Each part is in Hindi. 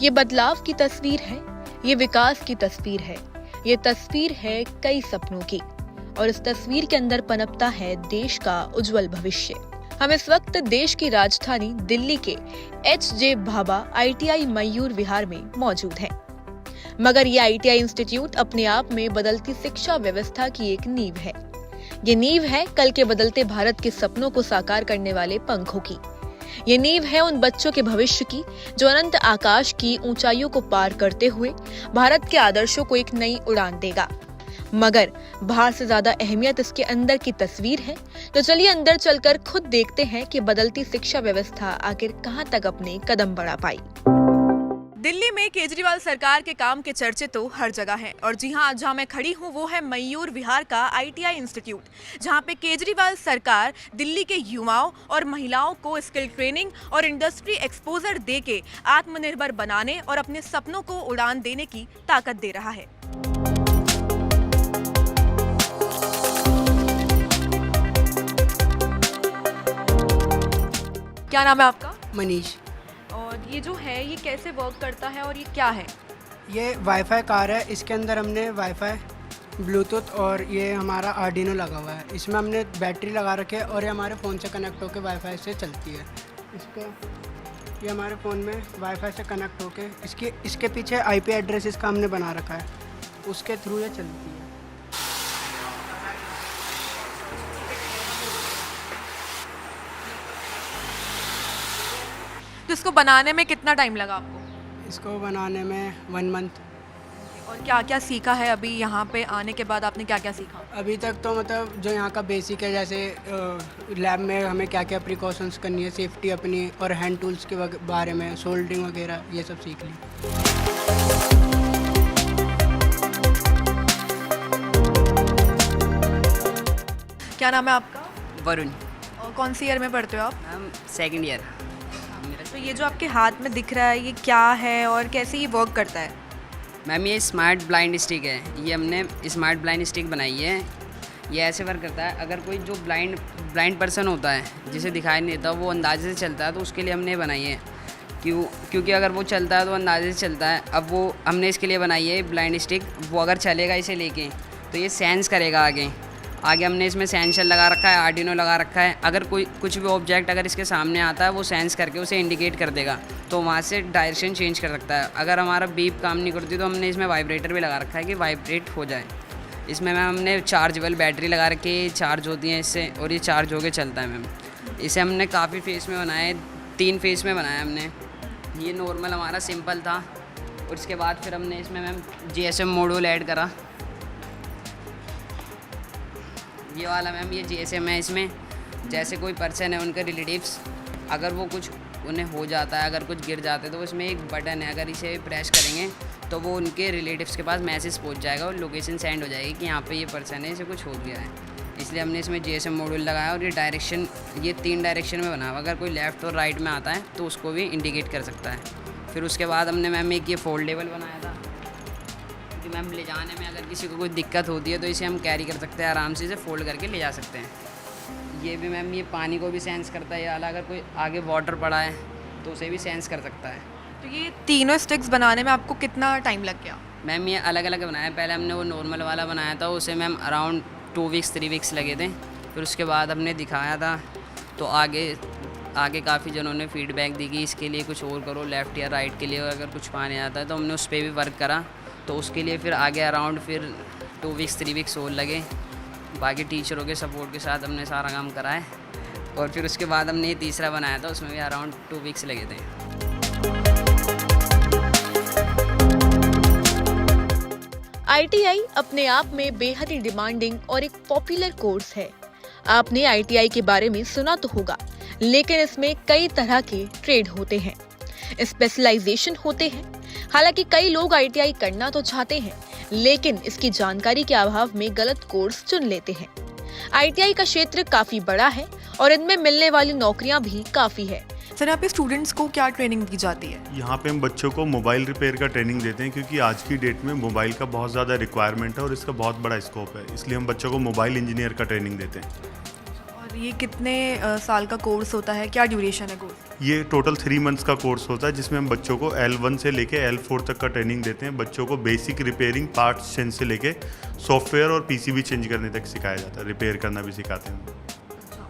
ये बदलाव की तस्वीर है, ये विकास की तस्वीर है, ये तस्वीर है कई सपनों की और इस तस्वीर के अंदर पनपता है देश का उज्जवल भविष्य। हम इस वक्त देश की राजधानी दिल्ली के एच.जे. भाभा ITI मयूर विहार में मौजूद हैं। मगर ये ITI इंस्टीट्यूट अपने आप में बदलती शिक्षा व्यवस्था की एक नींव है। ये नींव है कल के बदलते भारत के सपनों को साकार करने वाले पंखों की। ये नींव है उन बच्चों के भविष्य की जो अनंत आकाश की ऊंचाइयों को पार करते हुए भारत के आदर्शों को एक नई उड़ान देगा। मगर बाहर से ज्यादा अहमियत इसके अंदर की तस्वीर है, तो चलिए अंदर चलकर खुद देखते हैं कि बदलती शिक्षा व्यवस्था आखिर कहां तक अपने कदम बढ़ा पाई। दिल्ली में केजरीवाल सरकार के काम के चर्चे तो हर जगह हैं और जी हाँ, जहाँ मैं खड़ी हूँ वो है मयूर विहार का ITI इंस्टीट्यूट, जहाँ पे केजरीवाल सरकार दिल्ली के युवाओं और महिलाओं को स्किल ट्रेनिंग और इंडस्ट्री एक्सपोजर दे के आत्मनिर्भर बनाने और अपने सपनों को उड़ान देने की ताकत दे रहा है। क्या नाम है आपका? मनीष। और ये जो है ये कैसे वर्क करता है और ये क्या है? ये वाईफाई कार है, इसके अंदर हमने वाईफाई, ब्लूटूथ और ये हमारा आर्डिनो लगा हुआ है। इसमें हमने बैटरी लगा रखी है और ये हमारे फ़ोन से कनेक्ट होकर वाईफाई से चलती है। ये हमारे फ़ोन में वाईफाई से कनेक्ट होकर इसके पीछे IP एड्रेस इसका हमने बना रखा है, उसके थ्रू ये चलती है। तो इसको बनाने में कितना टाइम लगा आपको? इसको बनाने में 1 मंथ। और क्या क्या सीखा है अभी यहाँ पे आने के बाद? आपने क्या क्या सीखा? अभी तक तो मतलब जो यहाँ का बेसिक है, जैसे लैब में हमें क्या क्या प्रिकॉशंस करनी है, सेफ्टी अपनी और हैंड टूल्स के बारे में, सोल्डरिंग वगैरह ये सब सीख ली। क्या नाम है आपका? वरुण। और कौन सी ईयर में पढ़ते हो आप? हम सेकंड ईयर। तो ये जो आपके हाथ में दिख रहा है ये क्या है और कैसे ये वर्क करता है? मैम ये स्मार्ट ब्लाइंड स्टिक है। ये हमने स्मार्ट ब्लाइंड स्टिक बनाई है। ये ऐसे वर्क करता है, अगर कोई जो ब्लाइंड पर्सन होता है जिसे दिखाई नहीं देता वो अंदाजे से चलता है, तो उसके लिए हमने बनाई है। क्योंकि अगर वो चलता है तो अंदाजे से चलता है। अब वो हमने इसके लिए बनाई है ब्लाइंड स्टिक। वो अगर चलेगा इसे लेके तो ये सेंस करेगा आगे हमने इसमें सेंसर लगा रखा है, आर्डिनो लगा रखा है। अगर कोई कुछ भी ऑब्जेक्ट अगर इसके सामने आता है वो सेंस करके उसे इंडिकेट कर देगा, तो वहाँ से डायरेक्शन चेंज कर सकता है। अगर हमारा बीप काम नहीं करती तो हमने इसमें वाइब्रेटर भी लगा रखा है कि वाइब्रेट हो जाए। इसमें मैम हमने चार्जेबल बैटरी लगा रखी है, चार्ज होती है इससे और ये चार्ज होकर चलता है मैम। इसे हमने काफ़ी फेस में बनाया है, 3 फेस में बनाया हमने। ये नॉर्मल हमारा सिंपल था और इसके बाद फिर हमने इसमें मैम GSM मॉड्यूल ऐड करा। ये वाला मैम ये GSM है। इसमें जैसे कोई पर्सन है, उनके रिलेटिव्स अगर वो कुछ उन्हें हो जाता है, अगर कुछ गिर जाते हैं, तो इसमें एक बटन है, अगर इसे प्रेस करेंगे तो वो उनके रिलेटिव्स के पास मैसेज पहुंच जाएगा और लोकेशन सेंड हो जाएगी कि यहाँ पे ये पर्सन है, इसे कुछ हो गया है। इसलिए हमने इसमें GSM मॉड्यूल लगाया और ये 3 डायरेक्शन में बना हुआ। अगर कोई लेफ़्ट और राइट में आता है तो उसको भी इंडिकेट कर सकता है। फिर उसके बाद हमने मैम एक ये फोल्डेबल बनाया था कि मैम ले जाने में अगर किसी को कोई दिक्कत होती है तो इसे हम कैरी कर सकते हैं, आराम से इसे फोल्ड करके ले जा सकते हैं। ये भी मैम ये पानी को भी सेंस करता है। ये वाला अगर कोई आगे वाटर पड़ा है तो उसे भी सेंस कर सकता है। तो ये तीनों स्टिक्स बनाने में आपको कितना टाइम लग गया? मैम ये अलग अलग बनाया। पहले हमने वो नॉर्मल वाला बनाया था, उसे मैम अराउंड 2 वीक्स 3 वीक्स लगे थे। फिर उसके बाद हमने दिखाया था तो आगे काफ़ी जनों ने फीडबैक दी कि इसके लिए कुछ और करो, लेफ़्ट या राइट के लिए अगर कुछ पानी आता है, तो हमने उस पर भी वर्क करा। तो उसके लिए फिर आगे अराउंड फिर 2 वीक्स 3 वीक्स और लगे। बाकी टीचरों के सपोर्ट के साथ हमने सारा काम करा है। और फिर उसके बाद हमने ये तीसरा बनाया था, उसमें भी अराउंड 2 वीक्स लगे थे। ITI अपने आप में बेहद ही डिमांडिंग और एक पॉपुलर कोर्स है। आपने ITI के बारे में सुना तो होगा, लेकिन इसमें कई तरह के ट्रेड होते हैं, स्पेशलाइजेशन होते हैं। हालांकि कई लोग ITI करना तो चाहते हैं, लेकिन इसकी जानकारी के अभाव में गलत कोर्स चुन लेते हैं। ITI का क्षेत्र काफी बड़ा है और इनमें मिलने वाली नौकरियां भी काफी है। सर, यहाँ पे स्टूडेंट्स को क्या ट्रेनिंग दी जाती है? यहाँ पे हम बच्चों को मोबाइल रिपेयर का ट्रेनिंग देते हैं, क्योंकि आज की डेट में मोबाइल का बहुत ज़्यादा रिक्वायरमेंट है और इसका बहुत बड़ा स्कोप है। इसलिए हम बच्चों को मोबाइल इंजीनियर का ट्रेनिंग देते हैं। और ये कितने साल का कोर्स होता है, क्या ड्यूरेशन है कोर्स? ये टोटल 3 मंथ्स का कोर्स होता है जिसमें हम बच्चों को L1 से लेके L4 तक का ट्रेनिंग देते हैं। बच्चों को बेसिक रिपेयरिंग पार्ट्स चेंज से लेके सॉफ्टवेयर और पीसीबी चेंज करने तक सिखाया जाता है, रिपेयर करना भी सिखाते हैं।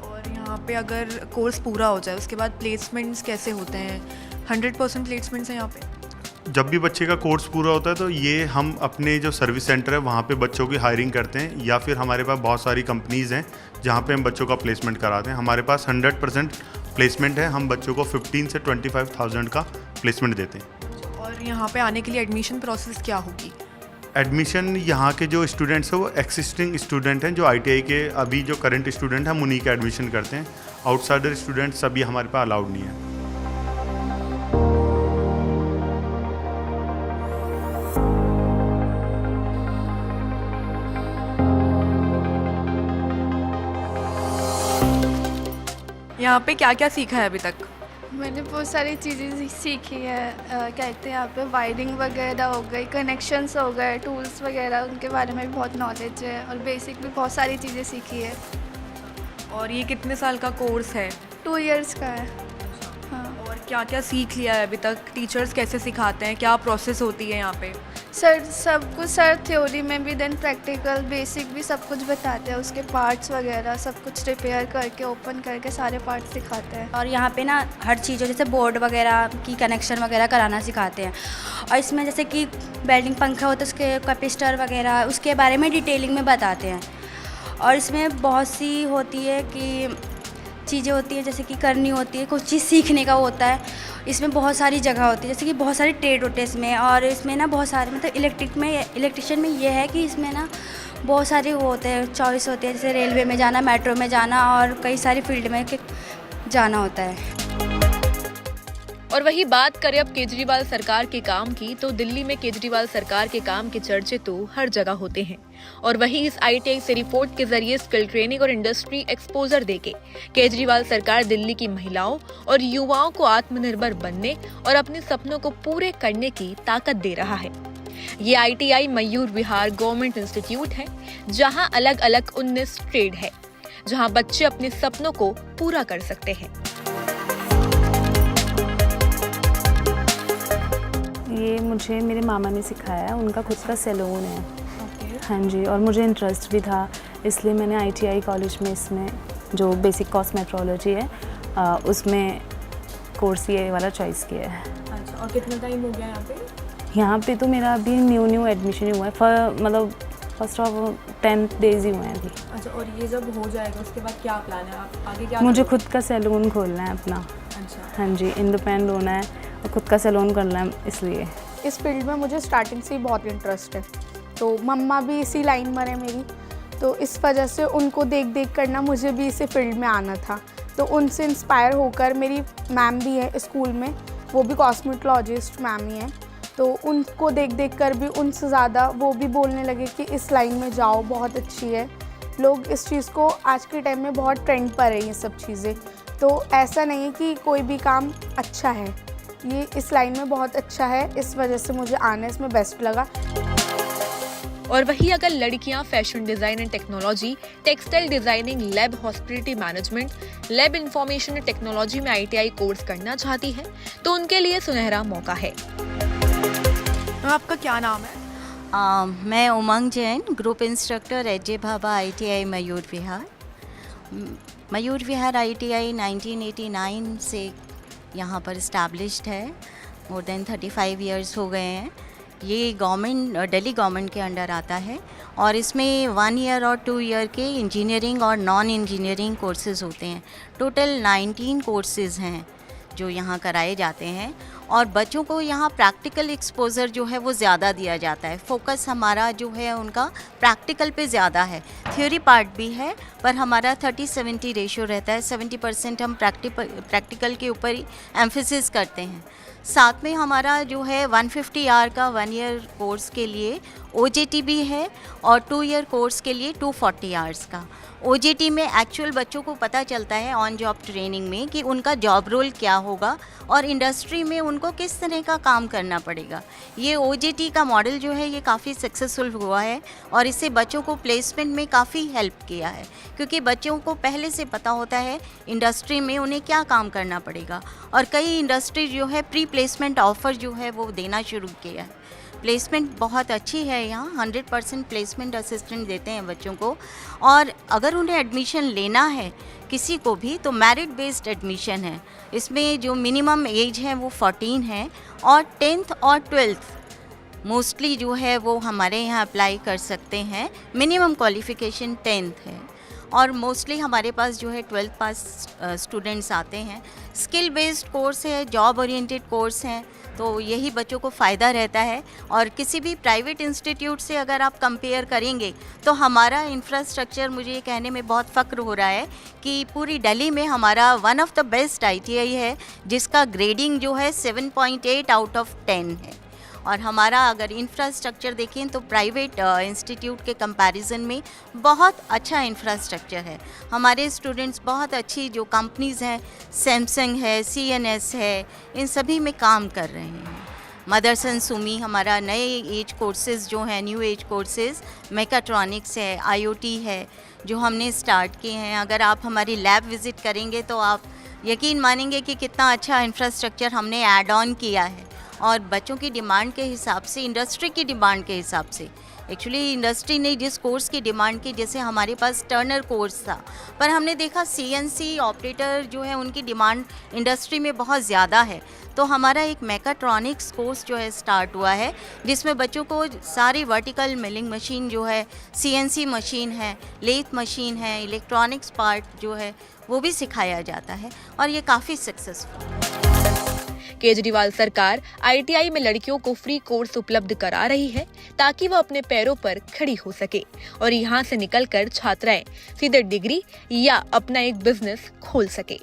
और यहाँ पे अगर कोर्स पूरा हो जाए उसके बाद प्लेसमेंट्स कैसे होते हैं? 100% प्लेसमेंट्स हैं यहाँ पे? जब भी बच्चे का कोर्स पूरा होता है तो ये हम अपने जो सर्विस सेंटर है वहाँ पे बच्चों की हायरिंग करते हैं, या फिर हमारे पास बहुत सारी कंपनीज़ हैं जहाँ पे हम बच्चों का प्लेसमेंट कराते हैं। हमारे पास 100% प्लेसमेंट है, हम बच्चों को 15 से 25,000 का प्लेसमेंट देते हैं। और यहाँ पे आने के लिए एडमिशन प्रोसेस क्या होगी? एडमिशन यहाँ के जो स्टूडेंट्स हैं वो एक्सिस्टिंग स्टूडेंट हैं, जो ITI के अभी जो करंट स्टूडेंट हैं हम उन्हीं का एडमिशन करते हैं। आउटसाइडर स्टूडेंट्स अभी हमारे पास अलाउड नहीं है। यहाँ पे क्या क्या सीखा है अभी तक? मैंने बहुत सारी चीज़ें सीखी है। कहते हैं यहाँ पे वायरिंग वगैरह हो गई, कनेक्शंस हो गए, टूल्स वगैरह उनके बारे में भी बहुत नॉलेज है, और बेसिक भी बहुत सारी चीज़ें सीखी है। और ये कितने साल का कोर्स है? 2 इयर्स का है। हाँ। और क्या क्या सीख लिया है अभी तक? टीचर्स कैसे सिखाते हैं, क्या प्रोसेस होती है यहाँ पे? सर सब कुछ, सर थ्योरी में भी, देन प्रैक्टिकल बेसिक भी सब कुछ बताते हैं, उसके पार्ट्स वगैरह सब कुछ रिपेयर करके ओपन करके सारे पार्ट्स सिखाते हैं। और यहाँ पे ना हर चीज़ जैसे बोर्ड वगैरह की कनेक्शन वगैरह कराना सिखाते हैं। और इसमें जैसे कि वेल्डिंग पंखा होता है उसके कैपेसिटर वगैरह उसके बारे में डिटेलिंग में बताते हैं। और इसमें बहुत सी होती है कि चीज़ें होती हैं जैसे कि करनी होती है, कुछ चीज़ सीखने का होता है। इसमें बहुत सारी जगह होती है, जैसे कि बहुत सारे ट्रेड होते हैं इसमें। और इसमें ना बहुत सारे मतलब इलेक्ट्रिशियन में ये है कि इसमें ना बहुत सारे वो होते हैं, चॉइस होते हैं, जैसे रेलवे में जाना, मेट्रो में जाना, और कई सारी फील्ड में जाना होता है। और वही बात करें अब केजरीवाल सरकार के काम की, तो दिल्ली में केजरीवाल सरकार के काम के चर्चे तो हर जगह होते हैं। और वही इस ITI से रिपोर्ट के जरिए स्किल ट्रेनिंग और इंडस्ट्री एक्सपोजर देके केजरीवाल सरकार दिल्ली की महिलाओं और युवाओं को आत्मनिर्भर बनने और अपने सपनों को पूरे करने की ताकत दे रहा है। ये ITI मयूर विहार गवर्नमेंट इंस्टीट्यूट है, जहां अलग अलग 19 ट्रेड है, जहां बच्चे अपने सपनों को पूरा कर सकते हैं। ये मुझे मेरे मामा ने सिखाया है, उनका खुद का सैलून है। हाँ जी, और मुझे इंटरेस्ट भी था, इसलिए मैंने ITI कॉलेज में इसमें जो बेसिक कॉस्मेट्रोलॉजी है उसमें कोर्स ये वाला चॉइस किया है। अच्छा, और कितना टाइम हो गया यहाँ पे? यहाँ पे तो मेरा अभी न्यू एडमिशन हुआ है, मतलब फर्स्ट ऑफ 10 डेज ही हुए हैं अभी। अच्छा, और ये जब हो जाएगा उसके बाद क्या प्लान है, आप आगे क्या? मुझे खुद का सैलून खोलना है अपना। अच्छा। हाँ जी, इंडिपेंडेंट होना है और खुद का सैलून करना है, इसलिए। इस फील्ड में मुझे स्टार्टिंग से ही बहुत इंटरेस्ट है, तो मम्मा भी इसी लाइन में है मेरी, तो इस वजह से उनको देख करना मुझे भी इसी फील्ड में आना था। तो उनसे इंस्पायर होकर, मेरी मैम भी है स्कूल में, वो भी कॉस्मेटोलॉजिस्ट मैम ही है, तो उनको देख कर भी उनसे ज़्यादा वो भी बोलने लगे कि इस लाइन में जाओ, बहुत अच्छी है। लोग इस चीज़ को आज के टाइम में बहुत ट्रेंड पर है ये सब चीज़ें, तो ऐसा नहीं है कि कोई भी काम अच्छा है, ये इस लाइन में बहुत अच्छा है, इस वजह से मुझे आना इसमें बेस्ट लगा। और वही अगर लड़कियां fashion design and technology, textile designing, lab hospitality management, lab information technology में ITI कोर्स करना चाहती है तो उनके लिए सुनहरा मौका है। आपका क्या नाम है? मैं Umang Jain, group instructor AJ Bhabha ITI Mayur Vihar. Mayur Vihar ITI 1989 से यहाँ पर इस्टेब्लिश्ड है, मोर देन 35 इयर्स हो गए हैं। ये दिल्ली गवर्नमेंट के अंडर आता है, और इसमें 1 ईयर और 2 ईयर के इंजीनियरिंग और नॉन इंजीनियरिंग कोर्सेज़ होते हैं। टोटल 19 कोर्सेज़ हैं जो यहाँ कराए जाते हैं, और बच्चों को यहाँ प्रैक्टिकल एक्सपोजर जो है वो ज़्यादा दिया जाता है। फोकस हमारा जो है उनका प्रैक्टिकल पे ज़्यादा है, थ्योरी पार्ट भी है, पर हमारा 30-70 रेशो रहता है। 70% हम प्रैक्टिकल के ऊपर ही एम्फेसिस करते हैं। साथ में हमारा जो है 150 आवर का 1 ईयर कोर्स के लिए OJT भी है, और 2 ईयर कोर्स के लिए 240 आवर्स का। OJT में एक्चुअल बच्चों को पता चलता है ऑन जॉब ट्रेनिंग में कि उनका जॉब रोल क्या होगा, और इंडस्ट्री में उनको किस तरह का काम करना पड़ेगा। ये OJT का मॉडल जो है ये काफ़ी सक्सेसफुल हुआ है और इससे बच्चों को प्लेसमेंट में काफ़ी हेल्प किया है, क्योंकि बच्चों को पहले से पता होता है इंडस्ट्री में उन्हें क्या काम करना पड़ेगा। और कई इंडस्ट्री जो है प्री प्लेसमेंट ऑफ़र जो है वो देना शुरू किया है। प्लेसमेंट बहुत अच्छी है यहाँ, 100% प्लेसमेंट असिस्टेंट देते हैं बच्चों को। और अगर उन्हें एडमिशन लेना है किसी को भी तो मेरिट बेस्ड एडमिशन है। इसमें जो मिनिमम एज है वो 14 है और 10th और 12th मोस्टली जो है वो हमारे यहाँ अप्लाई कर सकते हैं। मिनिमम क्वालिफ़िकेशन 10th है और मोस्टली हमारे पास जो है 12th पास स्टूडेंट्स आते हैं। स्किल बेस्ड कोर्स है, जॉब ओरिएंटेड कोर्स हैं, तो यही बच्चों को फ़ायदा रहता है। और किसी भी प्राइवेट इंस्टीट्यूट से अगर आप कंपेयर करेंगे तो हमारा इंफ्रास्ट्रक्चर, मुझे ये कहने में बहुत फ़ख्र हो रहा है कि पूरी दिल्ली में हमारा one of the best ITI है, जिसका ग्रेडिंग जो है 7.8 आउट ऑफ 10 है। और हमारा अगर इंफ्रास्ट्रक्चर देखें तो प्राइवेट इंस्टीट्यूट के कंपैरिजन में बहुत अच्छा इंफ्रास्ट्रक्चर है। हमारे स्टूडेंट्स बहुत अच्छी जो कंपनीज़ हैं, सैमसंग है, CNS है, इन सभी में काम कर रहे हैं। मदरसन सुमी हमारा नए एज कोर्सेज़ जो हैं, न्यू एज कोर्सेज़, मेकाट्रॉनिक्स है, IoT है, जो हमने स्टार्ट किए हैं। अगर आप हमारी लैब विज़िट करेंगे तो आप यकीन मानेंगे कि कितना अच्छा इंफ्रास्ट्रक्चर हमने ऐड ऑन किया है। और बच्चों की डिमांड के हिसाब से, इंडस्ट्री की डिमांड के हिसाब से, एक्चुअली इंडस्ट्री ने जिस कोर्स की डिमांड की, जैसे हमारे पास टर्नर कोर्स था, पर हमने देखा CNC ऑपरेटर जो है उनकी डिमांड इंडस्ट्री में बहुत ज़्यादा है। तो हमारा एक मेकाट्रॉनिक्स कोर्स जो है स्टार्ट हुआ है, जिसमें बच्चों को सारी वर्टिकल मिलिंग मशीन जो है, CNC मशीन है, लेथ मशीन है, इलेक्ट्रॉनिक्स पार्ट जो है वो भी सिखाया जाता है और ये काफ़ी सक्सेसफुल है। केजरीवाल सरकार ITI में लड़कियों को फ्री कोर्स उपलब्ध करा रही है ताकि वह अपने पैरों पर खड़ी हो सके और यहाँ से निकलकर छात्राएं सीधे डिग्री या अपना एक बिजनेस खोल सके।